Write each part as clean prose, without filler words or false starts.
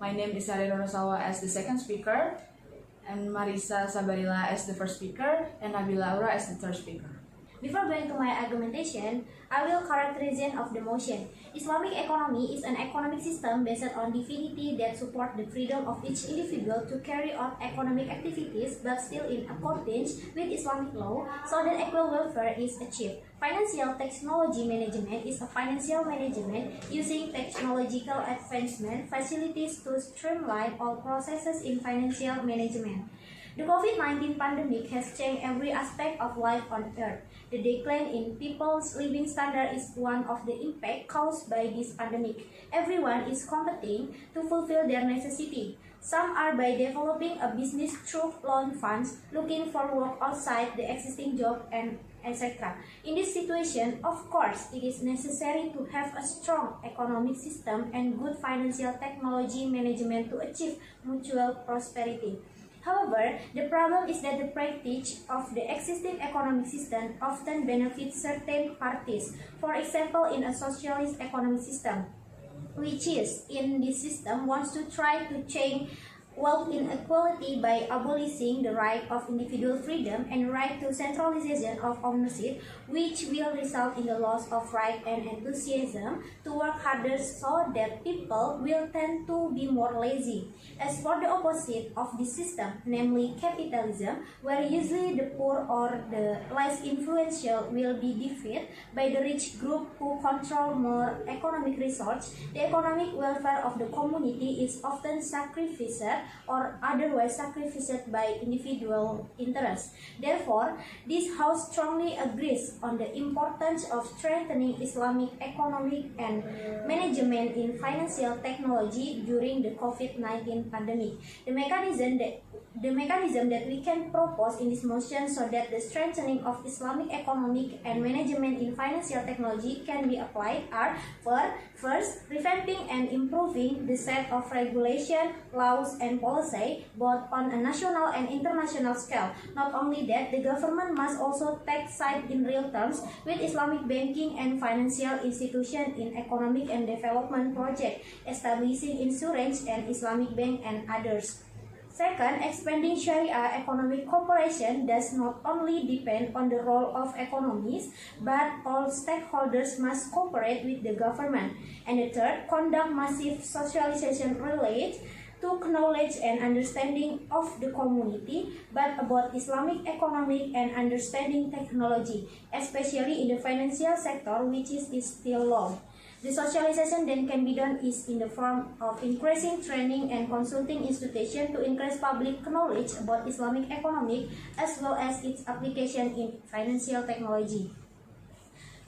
My name is Sari Rosawa as the second speaker, and Marisa Sabarila as the first speaker, and Nabila Aura as the third speaker. Before going to my argumentation, I will characterization of the motion. Islamic economy is an economic system based on divinity that support the freedom of each individual to carry out economic activities but still in accordance with Islamic law so that equal welfare is achieved. Financial technology management is a financial management using technological advancement facilities to streamline all processes in financial management. The COVID-19 pandemic has changed every aspect of life on Earth. The decline in people's living standard is one of the impacts caused by this pandemic. Everyone is competing to fulfill their necessity. Some are by developing a business through loan funds, looking for work outside the existing job, and etc. In this situation, of course, it is necessary to have a strong economic system and good financial technology management to achieve mutual prosperity. However, the problem is that the practice of the existing economic system often benefits certain parties. For example, in a socialist economic system, which is in this system wants to try to change wealth inequality by abolishing the right of individual freedom and right to centralization of ownership, which will result in the loss of right and enthusiasm to work harder so that people will tend to be more lazy. As for the opposite of this system, namely capitalism, where usually the poor or the less influential will be defeated by the rich group who control more economic resources, the economic welfare of the community is often sacrificed or otherwise sacrificed by individual interests. Therefore, this House strongly agrees on the importance of strengthening Islamic economic and management in financial technology during the COVID-19 pandemic. The mechanism that we can propose in this motion so that the strengthening of Islamic economic and management in financial technology can be applied are first, revamping and improving the set of regulation, laws, and policy both on a national and international scale. Not only that, the government must also take side in real terms with Islamic banking and financial institutions in economic and development projects, establishing insurance and Islamic bank and others. Second, expanding Sharia economic cooperation does not only depend on the role of economists, but all stakeholders must cooperate with the government. And the third, conduct massive socialization related to knowledge and understanding of the community, but about Islamic economic and understanding technology, especially in the financial sector, which is still low. The socialization then can be done is in the form of increasing training and consulting institutions to increase public knowledge about Islamic economic as well as its application in financial technology.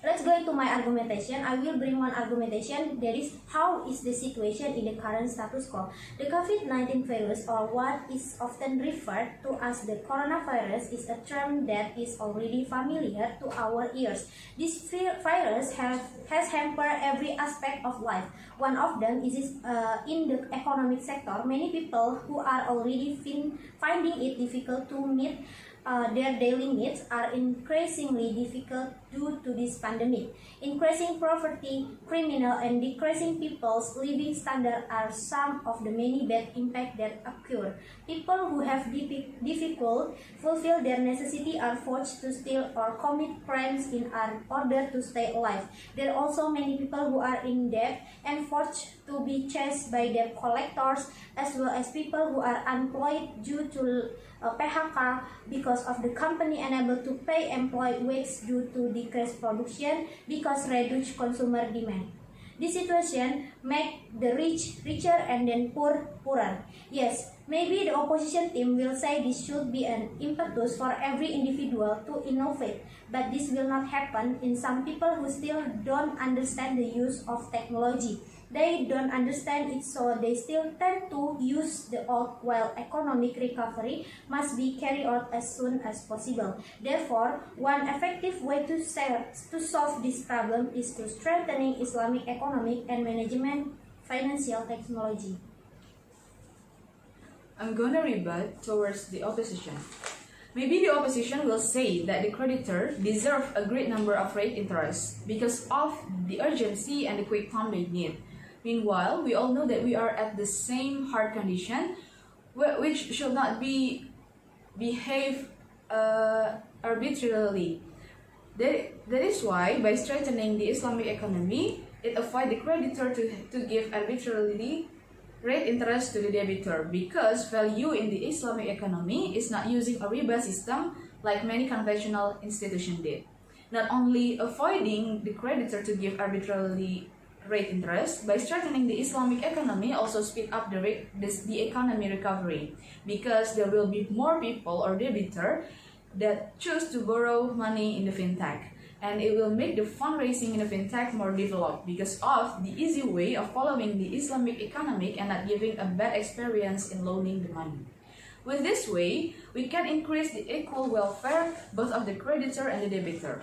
Let's go into my argumentation. I will bring one argumentation, that is how is the situation in the current status quo. The COVID-19 virus, or what is often referred to as the coronavirus, is a term that is already familiar to our ears. This virus has hampered every aspect of life. One of them is in the economic sector. Many people who are already finding it difficult to meet their daily needs are increasingly difficult due to this pandemic. Increasing poverty, criminal, and decreasing people's living standards are some of the many bad impacts that occur. People who have difficult fulfill their necessity are forced to steal or commit crimes in order to stay alive. There are also many people who are in debt and forced to be chased by debt collectors, as well as people who are unemployed due to PHK because of the company unable to pay employee wage due to decreased production because reduced consumer demand. This situation make the rich richer and then poor poorer. Yes, maybe the opposition team will say this should be an impetus for every individual to innovate, but this will not happen in some people who still don't understand the use of technology. They don't understand it, so they still tend to use the old, while economic recovery must be carried out as soon as possible. Therefore, one effective way to solve this problem is to strengthening Islamic economic and management financial technology. I'm gonna rebut towards the opposition. Maybe the opposition will say that the creditor deserve a great number of rate interest because of the urgency and the quick time they need. Meanwhile, we all know that we are at the same heart condition, which should not behave arbitrarily. That is why, by strengthening the Islamic economy, it avoids the creditor to give arbitrarily rate interest to the debitor, because value in the Islamic economy is not using a riba system like many conventional institutions did. Not only avoiding the creditor to give arbitrarily rate interest, by strengthening the Islamic economy also speed up the economy recovery, because there will be more people or debitor that choose to borrow money in the fintech, and it will make the fundraising in the fintech more developed because of the easy way of following the Islamic economic and not giving a bad experience in loaning the money. With this way, we can increase the equal welfare both of the creditor and the debitor.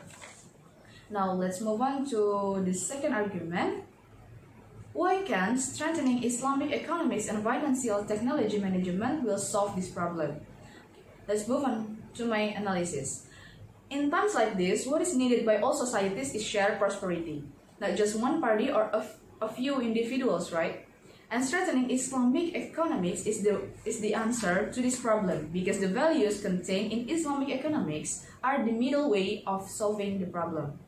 Now let's move on to the second argument. Why can strengthening Islamic economics and financial technology management will solve this problem? Let's move on to my analysis. In times like this, what is needed by all societies is shared prosperity, not just one party or a few individuals, right? And strengthening Islamic economics is the answer to this problem, because the values contained in Islamic economics are the middle way of solving the problem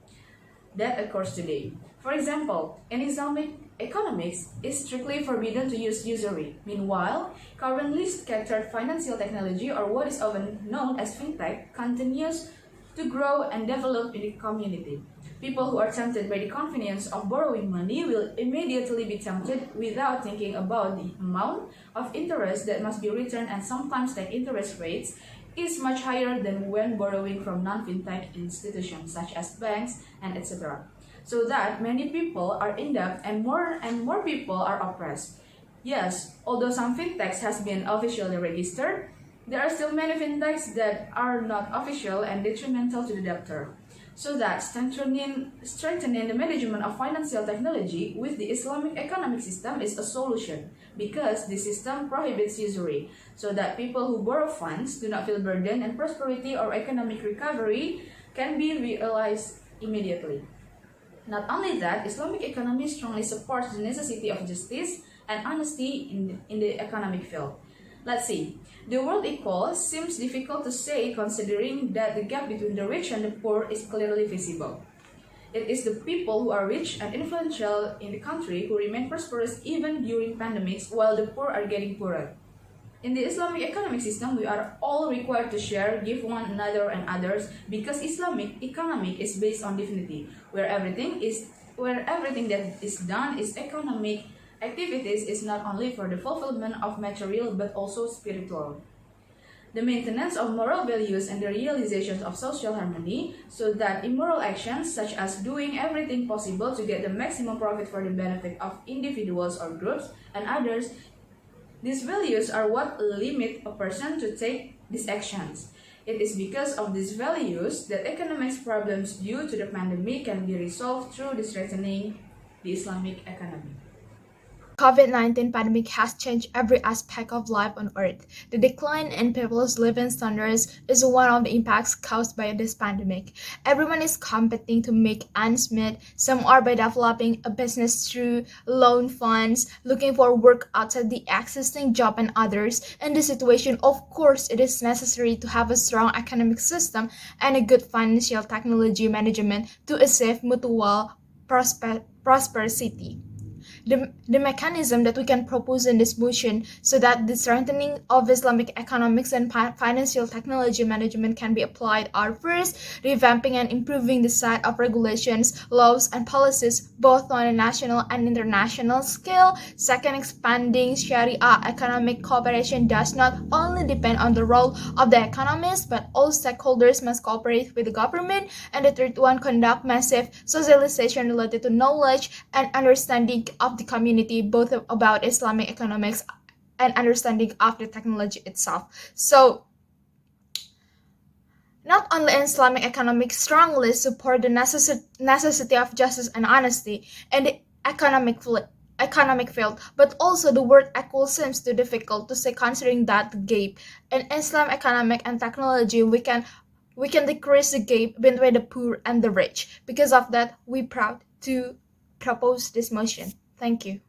that occurs today. For example, in Islamic economics, it's strictly forbidden to use usury. Meanwhile, currently scattered financial technology, or what is often known as fintech, continues to grow and develop in the community. People who are tempted by the convenience of borrowing money will immediately be tempted without thinking about the amount of interest that must be returned, and sometimes the interest rates is much higher than when borrowing from non-fintech institutions such as banks and etc. So that many people are in debt and more people are oppressed. Yes, although some fintechs has been officially registered, there are still many fintechs that are not official and detrimental to the debtor. So that strengthening the management of financial technology with the Islamic economic system is a solution, because the system prohibits usury, so that people who borrow funds do not feel burdened, and prosperity or economic recovery can be realized immediately. Not only that, Islamic economy strongly supports the necessity of justice and honesty in the economic field. Let's see. The word equal seems difficult to say, considering that the gap between the rich and the poor is clearly visible. It is the people who are rich and influential in the country who remain prosperous even during pandemics, while the poor are getting poorer. In the Islamic economic system, we are all required to share, give one another and others, because Islamic economic is based on dignity, where everything that is done is economic activities is not only for the fulfillment of material but also spiritual. The maintenance of moral values and the realization of social harmony, so that immoral actions such as doing everything possible to get the maximum profit for the benefit of individuals or groups and others, these values are what limit a person to take these actions. It is because of these values that economic problems due to the pandemic can be resolved through the strengthening the Islamic economy. COVID-19 pandemic has changed every aspect of life on Earth. The decline in people's living standards is one of the impacts caused by this pandemic. Everyone is competing to make ends meet. Some are by developing a business through loan funds, looking for work outside the existing job, and others. In this situation, of course, it is necessary to have a strong economic system and a good financial technology management to achieve mutual prosperity. The mechanism that we can propose in this motion, so that the strengthening of Islamic economics and financial technology management can be applied, are first, revamping and improving the set of regulations, laws, and policies both on a national and international scale. Second, expanding Sharia economic cooperation does not only depend on the role of the economists, but all stakeholders must cooperate with the government. And the third one, conduct massive socialization related to knowledge and understanding of the community, both about Islamic economics and understanding of the technology itself. So, not only Islamic economics strongly support the necessity of justice and honesty in the economic field, but also the word equal seems too difficult to say, considering that gap in Islam economic and technology we can decrease the gap between the poor and the rich. Because of that, we proud to propose this motion. Thank you.